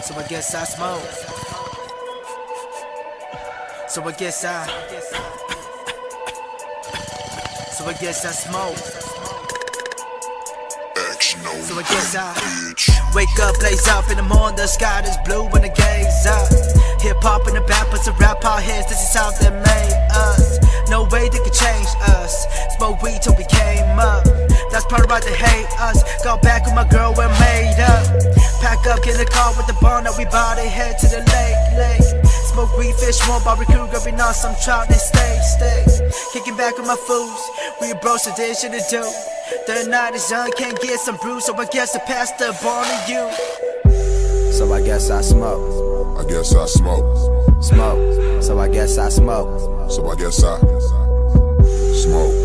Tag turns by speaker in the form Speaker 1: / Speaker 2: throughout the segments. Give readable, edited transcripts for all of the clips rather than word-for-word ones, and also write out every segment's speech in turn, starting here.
Speaker 1: So I guess I smoke. So I guess I. So I guess I smoke. So I guess I wake up, blaze up in the morning, the sky is blue when the gaze up. Hip hop in the back, but some rap out here, this is how they made us. No way they could change us. Smoke weed till we came up. That's part of why they hate us. Got back with my girl, we're made up. Pack up, get in the car with the bond that we bought, they head to the lake. Smoke weed, fish, one barbecue, grabbing on some trout, they stay. Kicking back with my fools, we bros so they shit to do. The night is young, can't get some brews, so I guess I pass the ball to you.
Speaker 2: So I guess I smoke.
Speaker 3: I guess I smoke.
Speaker 2: Smoke. So I guess I smoke.
Speaker 3: So I guess I smoke.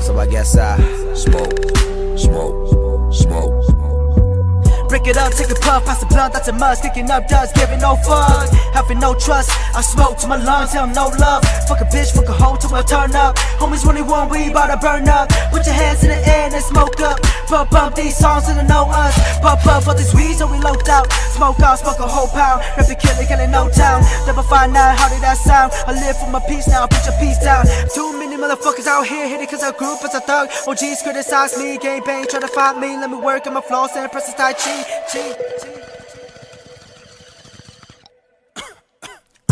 Speaker 2: So I guess I
Speaker 3: smoke.
Speaker 1: Break it up, take a puff, pass the blunt, that's a must. Kicking up dust, giving no fuck, having no trust. I smoke to my lungs, tell them no love. Fuck a bitch, fuck a hoe till I turn up. Homies 21, we bout to burn up. Put your hands in the air and then smoke up. Bump these songs and they know us. Pop up for these weeds so we locked out. Smoke out, smoke a whole pound. Rap it, killing no town. Never find out how did that sound. I live for my peace now, put your peace down. Too many motherfuckers out here hit it cause I grew up as a thug. OGs criticize me, gang bang, try to find me. Let me work on my flaws and press the Tai Chi.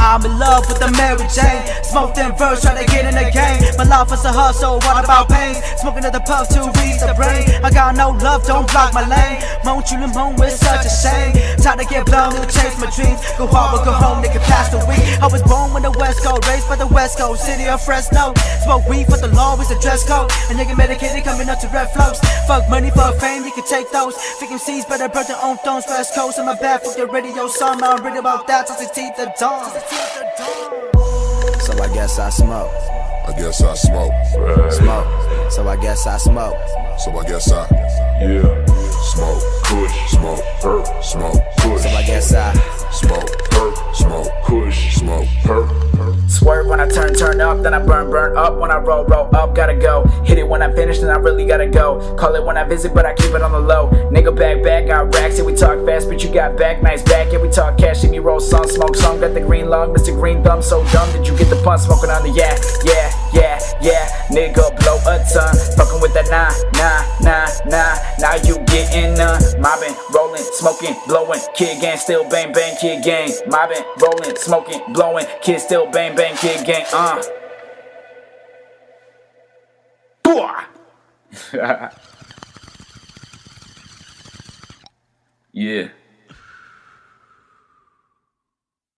Speaker 1: I'm in love with the Mary Jane. Smoke them verse, try to get in the game. My life is a hustle, what about pain? Smoking at the puff to reach the brain. I got no love, don't block my lane. Moan you moan with such a shame. Time to get blown, to chase my dreams. Go hard or go home, they can pass the week. I was born when the West Coast, raised by the West Coast, city of Fresno. Smoke weed for the law, is a dress code. And you get medicated coming up to red flows. Fuck money for fame, you can take those. Fake MCs better burn their own thrones. West Coast in my bad, fuck your radio song. I'm ready about that since it's teeth the dawn.
Speaker 2: So I guess I smoke.
Speaker 3: I guess I smoke.
Speaker 2: Smoke. So I guess I smoke.
Speaker 3: So I guess I smoke.
Speaker 4: Kush,
Speaker 3: Smoke.
Speaker 4: perp,
Speaker 3: Smoke.
Speaker 4: kush,
Speaker 2: So I guess I
Speaker 3: Smoke.
Speaker 4: perp,
Speaker 3: Smoke.
Speaker 4: kush,
Speaker 3: Smoke.
Speaker 4: perp.
Speaker 5: Swerve when I turn up, then I burn up. When I roll up, gotta go. Hit it when I finish, then I really gotta go. Call it when I visit, but I keep it on the low. Nigga back, got racks, yeah we talk fast, but you got back, nice back. Yeah we talk cash, and you roll some, smoke some. Got the green log, Mr. Green Thumb, so dumb. Did you get the punch smoking on the yeah. Nigga blow a ton, fucking with that nah. Now you getting mobbing, rolling, smoking, blowing. Kid gang still bang, kid gang. Mobbing, rolling, smoking, blowing. Kid still bang, kid gang.
Speaker 4: Yeah.